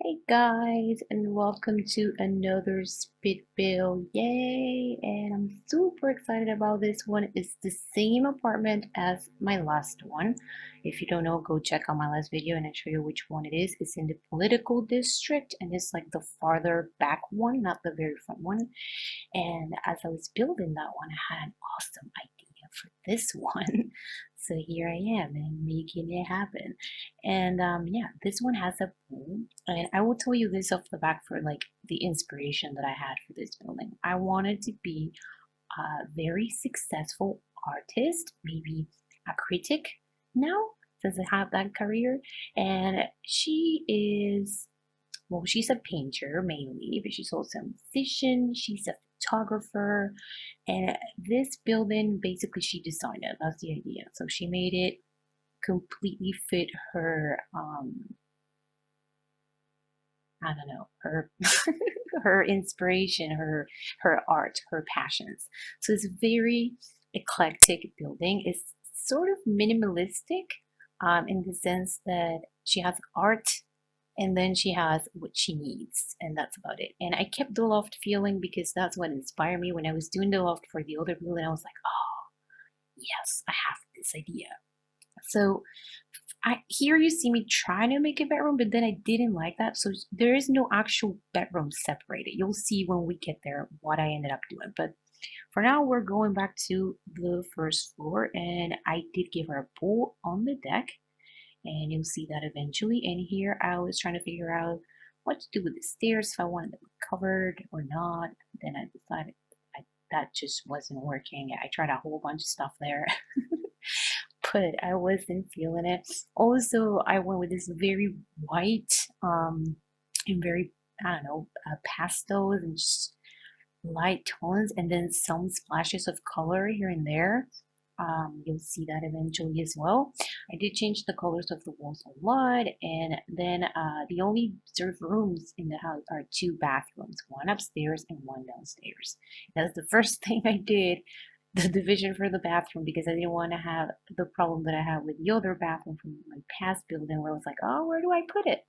Hey guys, and welcome to another spit bill. Yay! And I'm super excited about this one. It's the same apartment as my last one. If you don't know, go check out my last video and I'll show you which one it is. It's in the political district and it's like the farther back one, not the very front one. And as I was building that one, I had an awesome idea for this one. So here I am and making it happen. And yeah, this one has a pool. And I will tell you this off the back for like the inspiration that I had for this building. I wanted to be a very successful artist, maybe a critic now, since I have that career. And she is well, she's a painter mainly, but she's also a musician, she's a photographer, and this building basically she designed it. That's the idea. So she made it completely fit her I don't know, her her inspiration, her art, her passions. So it's a very eclectic building. It's sort of minimalistic in the sense that she has art and then she has what she needs, and that's about it. And I kept the loft feeling because that's what inspired me when I was doing the loft for the other building. I was like, oh yes, I have this idea. So here you see me trying to make a bedroom, but then I didn't like that. So there is no actual bedroom separated. You'll see when we get there what I ended up doing. But for now, we're going back to the first floor, and I did give her a pool on the deck, and you'll see that eventually. And here I was trying to figure out what to do with the stairs, if I wanted them covered or not. Then I decided that just wasn't working. I tried a whole bunch of stuff there. But I wasn't feeling it. Also, I went with this very white and very, I don't know, pastels and just light tones, and then some splashes of color here and there. You'll see that eventually as well. I did change the colors of the walls a lot, and then the only reserved rooms in the house are two bathrooms, one upstairs and one downstairs. That's the first thing I did, the division for the bathroom, because I didn't want to have the problem that I had with the other bathroom from my past building where I was like, oh, where do I put it?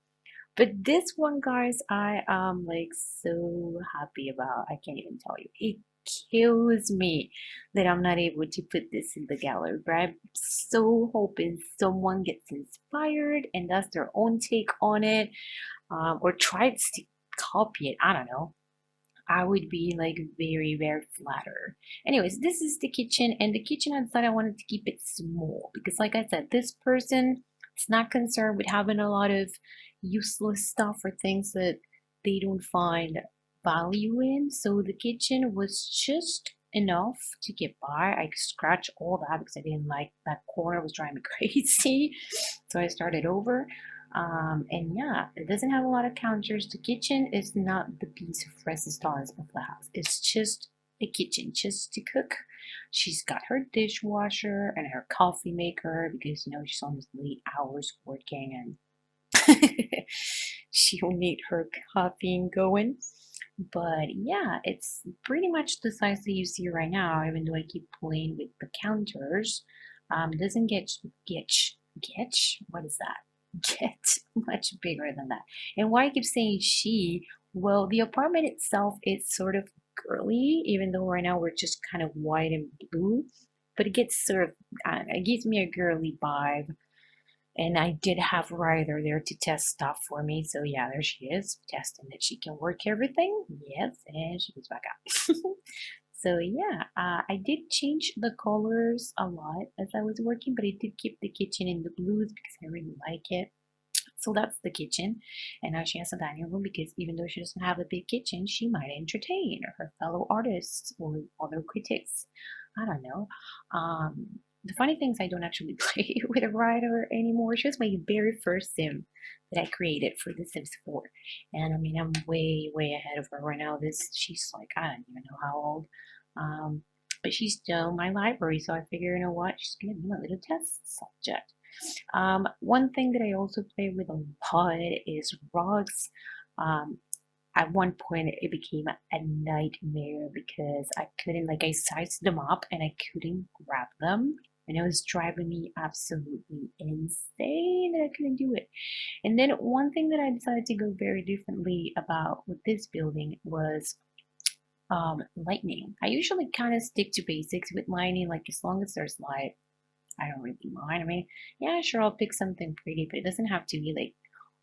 But this one, guys, I am like so happy about. I can't even tell you. It kills me that I'm not able to put this in the gallery, but I'm so hoping someone gets inspired and does their own take on it, or tries to copy it. I don't know. I would be like very, very flattered. Anyways, this is the kitchen, and the kitchen I decided I wanted to keep it small because, like I said, this person is not concerned with having a lot of useless stuff or things that they don't find value in. So the kitchen was just enough to get by. I scratched all that because I didn't like that corner, it was driving me crazy. So I started over. And yeah, it doesn't have a lot of counters. The kitchen is not the piece of resistance of the house. It's just a kitchen, just to cook. She's got her dishwasher and her coffee maker because she's on these late hours working and she'll need her coffee going. But yeah, it's pretty much the size that you see right now, even though I keep playing with the counters. It doesn't get, what is that? Get much bigger than that. And why I keep saying she, well, the apartment itself is sort of girly, even though right now we're just kind of white and blue, but it gets sort of, it gives me a girly vibe. And I did have Ryder there to test stuff for me. So yeah, there she is, testing that she can work everything. Yes, and she goes back out. So yeah, I did change the colors a lot as I was working, but I did keep the kitchen in the blues because I really like it. So that's the kitchen. And now she has a dining room because even though she doesn't have a big kitchen, she might entertain her fellow artists or other critics. I don't know. The funny thing is I don't actually play with a writer anymore. She was my very first sim that I created for The Sims 4. And I mean, I'm way, way ahead of her right now. She's like, I don't even know how old. But she's still in my library, so I figure, you know what, she's gonna be my little test subject. One thing that I also play with a lot is rugs. Um, at one point, it became a nightmare because I couldn't, like, I sized them up and I couldn't grab them. and it was driving me absolutely insane that I couldn't do it. And then one thing that I decided to go very differently about with this building was lighting. I usually kind of stick to basics with lighting, like as long as there's light, I don't really mind. I mean, yeah, sure, I'll pick something pretty, but it doesn't have to be like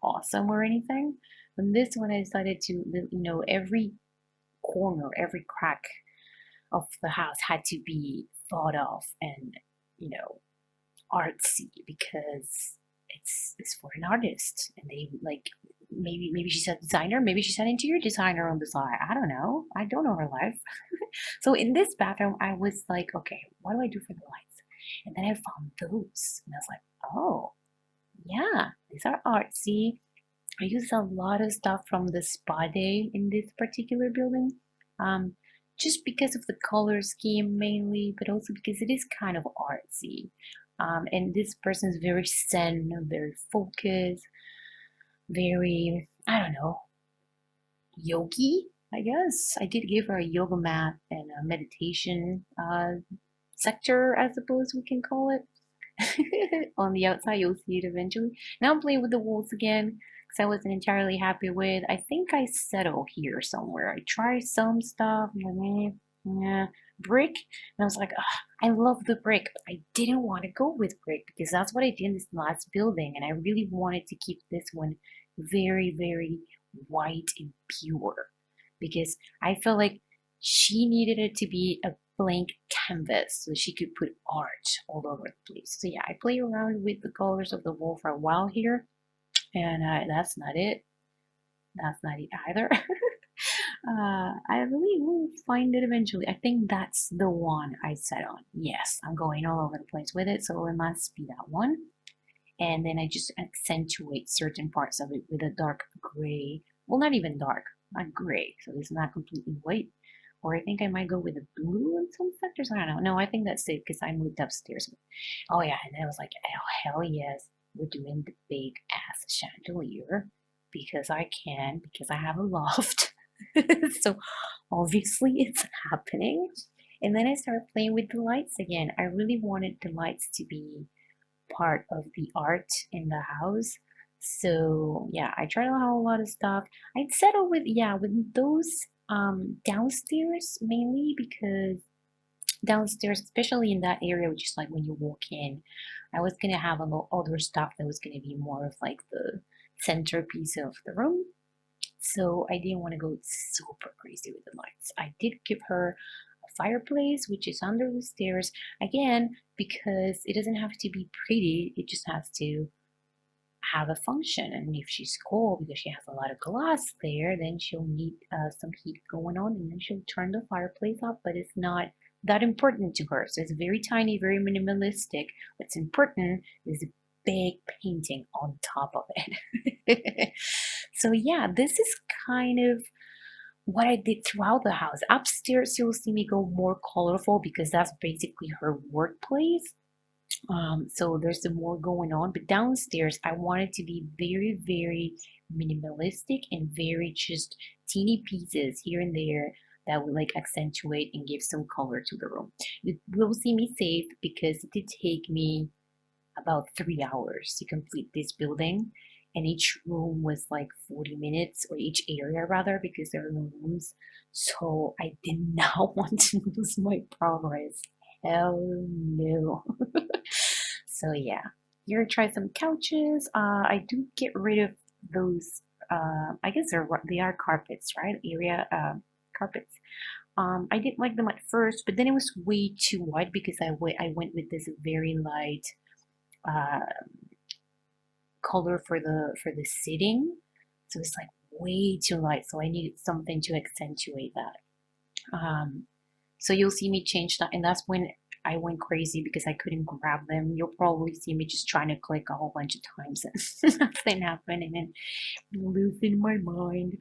awesome or anything. But this one, I decided to, every corner, every crack of the house had to be thought of and, you know, artsy because it's for an artist, and they like maybe she's a designer, maybe she's an interior designer on the side. I don't know her life. So in this bathroom, I was like, okay, what do I do for the lights? And then I found those, and I was like, oh yeah, these are artsy. I use a lot of stuff from the spa day in this particular building, um, just because of the color scheme mainly, but also because it is kind of artsy. And this person is very zen, very focused, very, I don't know, yogi, I guess. I did give her a yoga mat and a meditation sector, I suppose we can call it. On the outside, you'll see it eventually. Now I'm playing with the walls again because I wasn't entirely happy with. I think I settle here somewhere. I tried some stuff, yeah, brick, and I was like, "Ugh, I love the brick, but I didn't want to go with brick because that's what I did in this last building, and I really wanted to keep this one very, very white and pure because I felt like she needed it to be a blank canvas so she could put art all over the place. So yeah, I play around with the colors of the wall for a while here, and that's not it. That's not it either. I really will find it eventually. I think that's the one I set on. Yes, I'm going all over the place with it, so it must be that one. And then I just accentuate certain parts of it with a dark gray. Well, not even dark, not gray. So it's not completely white. Or I think I might go with a blue in some sectors. I don't know. No, I think that's it because I moved upstairs. Oh yeah, and then I was like, oh hell yes, we're doing the big ass chandelier because I can, because I have a loft. So obviously it's happening. And then I started playing with the lights again. I really wanted the lights to be part of the art in the house. So yeah, I tried out a lot of stuff. I'd settle with, yeah, with those downstairs mainly because downstairs, especially in that area, which is like when you walk in, I was gonna have a lot other stuff that was gonna be more of like the centerpiece of the room. So I didn't want to go super crazy with the lights. I did give her a fireplace, which is under the stairs, again, because it doesn't have to be pretty, it just has to have a function. And if she's cold because she has a lot of glass there, then she'll need some heat going on, and then she'll turn the fireplace off, but it's not that important to her. So it's very tiny, very minimalistic. What's important is a big painting on top of it. So yeah, this is kind of what I did throughout the house. Upstairs, you'll see me go more colorful because that's basically her workplace. So there's some more going on, but downstairs I wanted to be very, very minimalistic and very just teeny pieces here and there that would like accentuate and give some color to the room. You will see me save because it did take me about 3 hours to complete this building, and each room was like 40 minutes, or each area rather, because there are no rooms. So I did not want to lose my progress. Hell no. So yeah, here try some couches. I do get rid of those. I guess they are carpets, right? Area carpets. I didn't like them at first, but then it was way too white because I went with this very light uh, color for the sitting, so it's like way too light. So I needed something to accentuate that. So you'll see me change that, and that's when I went crazy because I couldn't grab them. You'll probably see me just trying to click a whole bunch of times and nothing happened, and then losing my mind.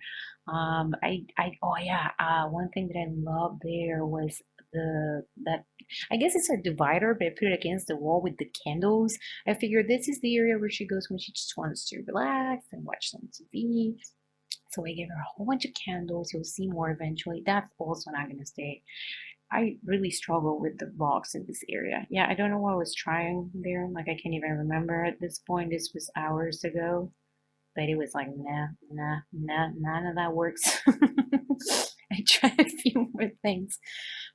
Oh yeah, one thing that I loved there was that I guess it's a divider, but I put it against the wall with the candles. I figured this is the area where she goes when she just wants to relax and watch some TV. So I gave her a whole bunch of candles. You'll see more eventually. That's also not gonna stay. I really struggle with the rocks in this area. Yeah, I don't know what I was trying there. Like, I can't even remember at this point. This was hours ago. But it was like, nah, nah, nah, none of that works. I tried a few more things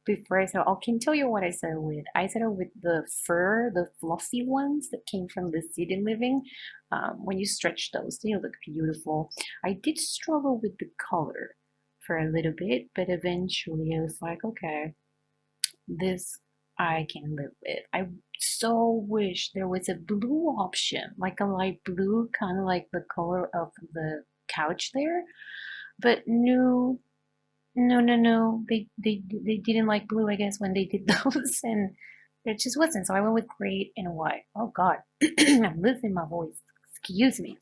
before I settled. I can tell you what I settled with. I settled with the fur, the fluffy ones that came from the city living. When you stretch those, they look beautiful. I did struggle with the color for a little bit, but eventually I was like, okay, this I can live with. I so wish there was a blue option, like a light blue, kind of like the color of the couch there. But no, no, no, no. They didn't like blue, I guess, when they did those, and it just wasn't. So I went with gray and white. Oh God, I'm losing my voice. Excuse me.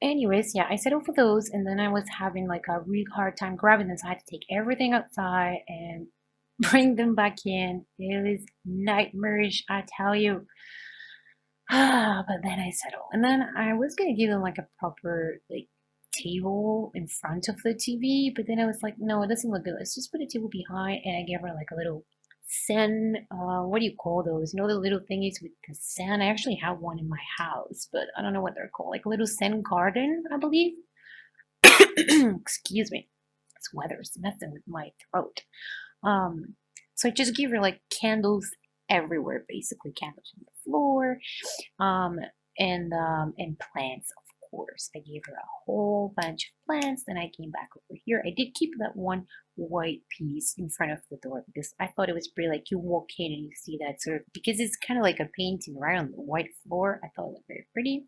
Anyways, yeah, I settled for those, and then I was having like a really hard time grabbing them, so I had to take everything outside and bring them back in. It was nightmarish, I tell you. But then I settled, and then I was gonna give them like a proper like table in front of the TV, but then I was like, no, it doesn't look good. Let's just put a table behind, and I gave her like a little Zen. What do you call those? You know, the little thingies with the Zen. I actually have one in my house, but I don't know what they're called. Like a little Zen garden, I believe. Excuse me. This weather's messing with my throat. Um, so I just gave her like candles everywhere, basically candles on the floor, um, and plants, of course. I gave her a whole bunch of plants. Then I came back over here. I did keep that one white piece in front of the door because I thought it was pretty. Like you walk in and you see that sort of because it's kind of like a painting right on the white floor. I thought it looked very pretty.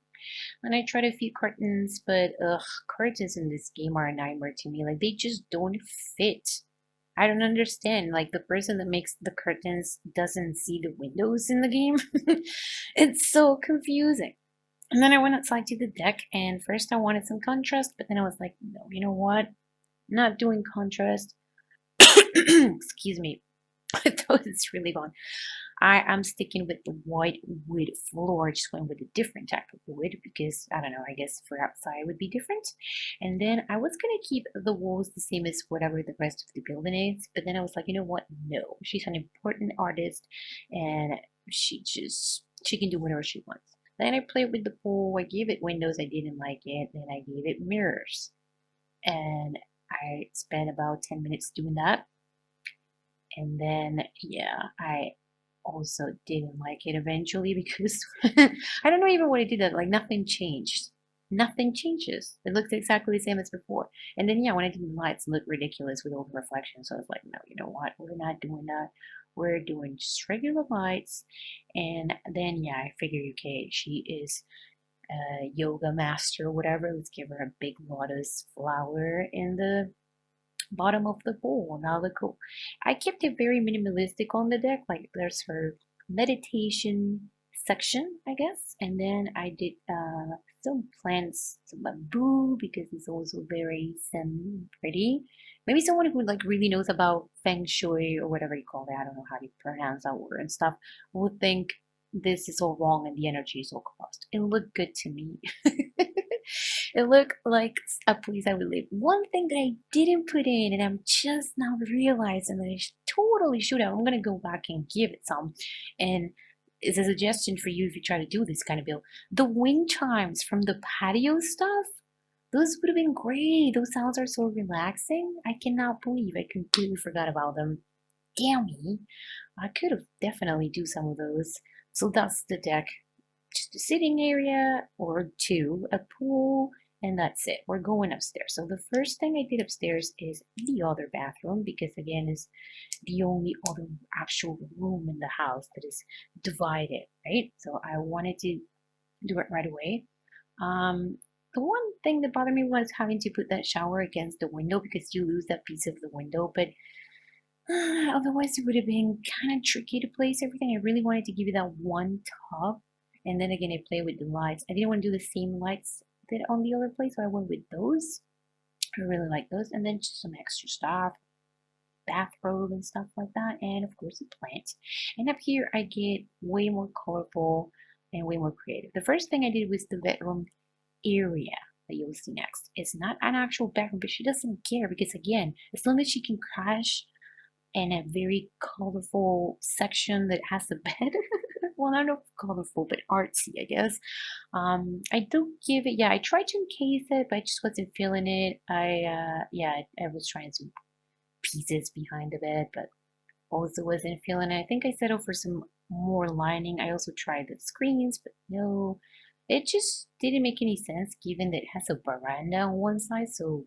And I tried a few curtains, but ugh, curtains in this game are a nightmare to me. Like they just don't fit. I don't understand. Like the person that makes the curtains doesn't see the windows in the game. It's so confusing. And then I went outside to the deck, and first I wanted some contrast, but then I was like, no, you know what? Not doing contrast. Excuse me. I thought it's really gone. I am sticking with the white wood floor. I just went with a different type of wood because I don't know, I guess for outside would be different. And then I was gonna keep the walls the same as whatever the rest of the building is, but then I was like, you know what? No, she's an important artist and she can do whatever she wants. Then I played with the pool. I gave it windows. I didn't like it. Then I gave it mirrors, and I spent about 10 minutes doing that. And then, yeah, I also didn't like it eventually because I don't know even what I did that. Like, nothing changed. Nothing changes. It looks exactly the same as before. And then, yeah, when I did the lights, it looked ridiculous with all the reflections. So I was like, no, you know what? We're not doing that. We're doing just regular lights. And then, yeah, I figured, okay, she is a yoga master or whatever. Let's give her a big lotus flower in the bottom of the bowl. Now look cool. I kept it very minimalistic on the deck. Like there's her meditation section, I guess. And then I did some plants, some bamboo because it's also very pretty. Maybe someone who like really knows about feng shui or whatever you call it. I don't know how you pronounce that word and stuff. Would think this is all wrong and the energy is all crossed. It looked good to me. It looked like a place I would live. One thing that I didn't put in, and I'm just now realizing that I totally should have. I'm gonna go back and give it some. And it's a suggestion for you if you try to do this kind of build. The wind chimes from the patio stuff, those would have been great. Those sounds are so relaxing. I cannot believe I completely forgot about them. Damn me. I could have definitely do some of those. So that's the deck, just a sitting area or two, a pool, and that's it. We're going upstairs. So the first thing I did upstairs is the other bathroom because again is the only other actual room in the house that is divided, right? So I wanted to do it right away. The one thing that bothered me was having to put that shower against the window because you lose that piece of the window, but otherwise it would have been kind of tricky to place everything. I really wanted to give you that one top, and then again I play with the lights. I didn't want to do the same lights that on the other place, so I went with those. I really like those, and then just some extra stuff, bathrobe and stuff like that, and of course a plant. And up here I get way more colorful and way more creative. The first thing I did was the bedroom area that you'll see next. It's not an actual bedroom, but she doesn't care because again, as long as she can crash and a very colorful section that has a bed. Well, not colorful, but artsy, I guess. I do give it, yeah, I tried to encase it, but I just wasn't feeling it. Yeah, I was trying some pieces behind the bed, but also wasn't feeling it. I think I settled for some more lining. I also tried the screens, but no, it just didn't make any sense given that it has a veranda on one side, so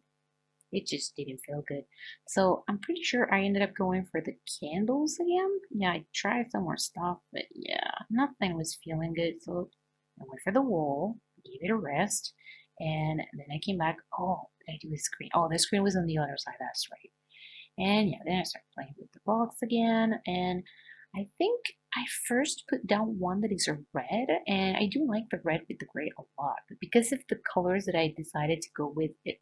it just didn't feel good. So I'm pretty sure I ended up going for the candles again. Yeah, I tried some more stuff, but yeah, nothing was feeling good. So I went for the wall, gave it a rest, and then I came back. Oh, did I do the screen? Oh, the screen was on the other side. That's right. And yeah, then I started playing with the rocks again. And I think I first put down one that is a red, and I do like the red with the gray a lot. But because of the colors that I decided to go with it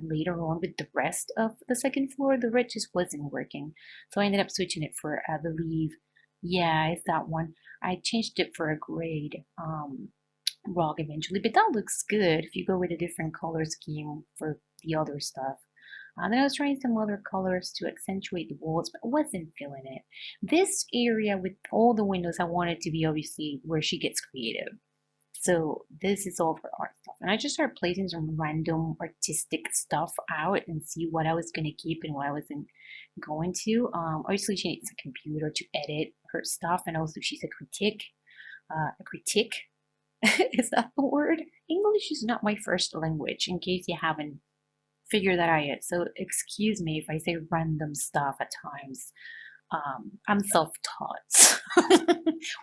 later on with the rest of the second floor, the red just wasn't working. So I ended up switching it for, I believe, yeah, it's that one. I changed it for a grade rock eventually, but that looks good if you go with a different color scheme for the other stuff. Then I was trying some other colors to accentuate the walls, but I wasn't feeling it. This area with all the windows, I wanted to be obviously where she gets creative. So this is all for art stuff. And I just started placing some random artistic stuff out and see what I was going to keep and what I wasn't going to. Obviously, she needs a computer to edit her stuff, and also she's a critic. A critic, is that the word? English is not my first language, in case you haven't figure that out yet. So excuse me if I say random stuff at times. I'm self-taught.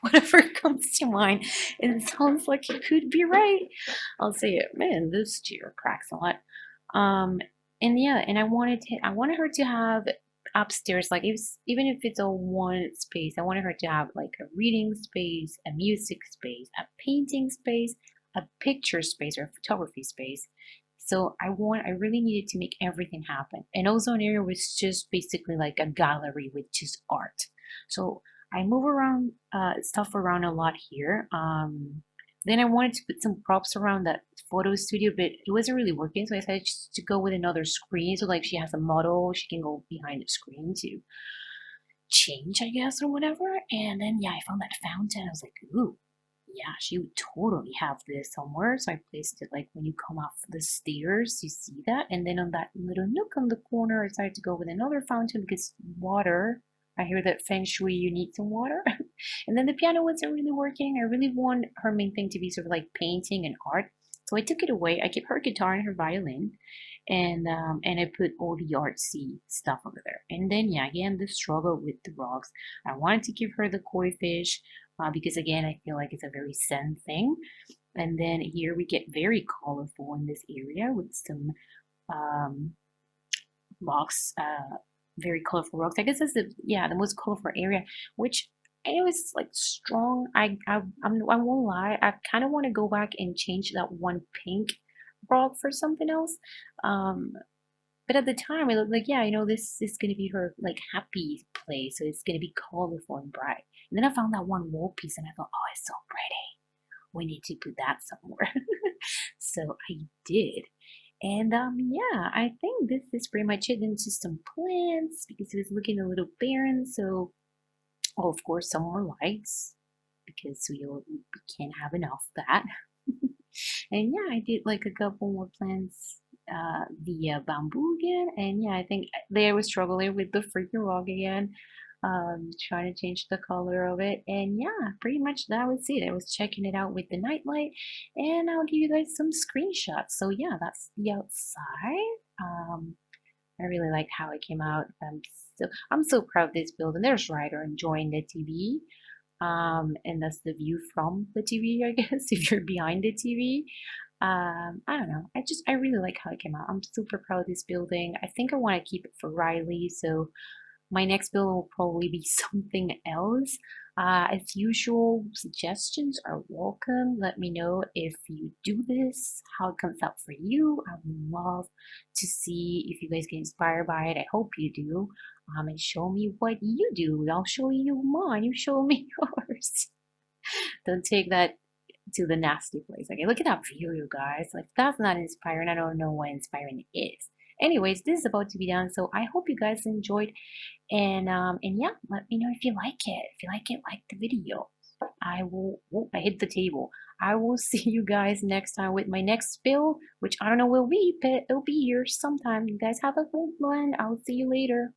Whatever comes to mind, it sounds like it could be right. I'll say it. Man, this chair cracks a lot. Um, and yeah, and I wanted her to have upstairs, like even if it's a one space, I wanted her to have like a reading space, a music space, a painting space, a picture space or a photography space. So I really needed to make everything happen. And ozone area was just basically like a gallery with just art. So I move around stuff around a lot here. Then I wanted to put some props around that photo studio, but it wasn't really working. So I decided just to go with another screen. So like she has a model, she can go behind the screen to change, I guess, or whatever. And then yeah, I found that fountain. I was like, ooh, yeah, she would totally have this somewhere. So I placed it like when you come off the stairs, you see that. And then on that little nook on the corner, I decided to go with another fountain because water. I hear that feng shui, you need some water. And then the piano wasn't really working. I really want her main thing to be sort of like painting and art. So I took it away. I kept her guitar and her violin, and I put all the artsy stuff over there. And then yeah, again the struggle with the rocks. I wanted to give her the koi fish because again I feel like it's a very Zen thing. And then here we get very colorful in this area with some um, rocks, very colorful rocks. I guess that's the yeah the most colorful area, which it was like strong. I won't lie. I kind of want to go back and change that one pink rock for something else. Um, but at the time, I looked like, yeah, this is gonna be her like happy place, so it's gonna be colorful and bright. And then I found that one wall piece, and I thought, oh, it's so pretty. We need to put that somewhere. So I did. And yeah, I think this is pretty much it. Then just some plants because it was looking a little barren. So, oh, of course, some more lights because we can't have enough of that. And yeah, I did like a couple more plants via bamboo again. And yeah, I think they was struggling with the freaking rock again, trying to change the color of it. And yeah, pretty much that was it. I was checking it out with the nightlight, and I'll give you guys some screenshots. So yeah, that's the outside. I really like how it came out. I'm so proud of this build. And there's Ryder enjoying the TV. And that's the view from the TV, I guess, if you're behind the TV. I don't know. I really like how it came out. I'm super proud of this building. I think I want to keep it for Riley, so my next build will probably be something else. As usual, suggestions are welcome. Let me know if you do this, how it comes out for you. I would love to see if you guys get inspired by it. I hope you do. And show me what you do. I'll show you mine. You show me yours. Don't take that to the nasty place. Okay, look at that view, you guys. Like, that's not inspiring. I don't know what inspiring is. Anyways, this is about to be done, so I hope you guys enjoyed. And yeah, let me know if you like it. If you like the video. I will. Oh, I hit the table. I will see you guys next time with my next spill, which I don't know will be, but it'll be here sometime. You guys have a good one. I'll see you later.